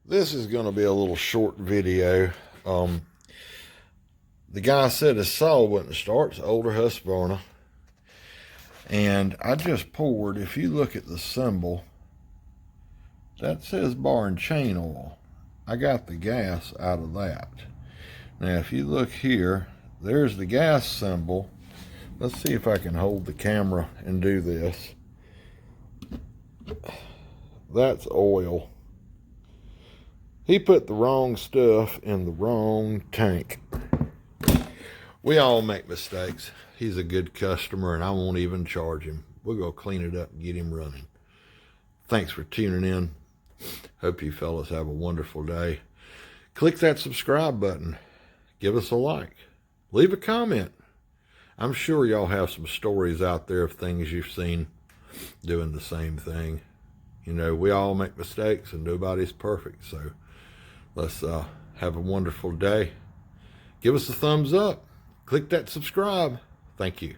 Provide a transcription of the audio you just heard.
This is going to be a little short video. The guy said his saw wouldn't start. It's older Husqvarna. And I just poured, if you look at the symbol, that says bar and chain oil. I got the gas out of that. Now if you look here, there's the gas symbol. Let's see if I can hold the camera and do this. That's oil. He put the wrong stuff in the wrong tank. We all make mistakes. He's a good customer and I won't even charge him. We'll go clean it up and get him running. Thanks for tuning in. Hope you fellas have a wonderful day. Click that subscribe button. Give us a like. Leave a comment. I'm sure y'all have some stories out there of things you've seen doing the same thing. You know, we all make mistakes and nobody's perfect. So let's have a wonderful day. Give us a thumbs up. Click that subscribe. Thank you.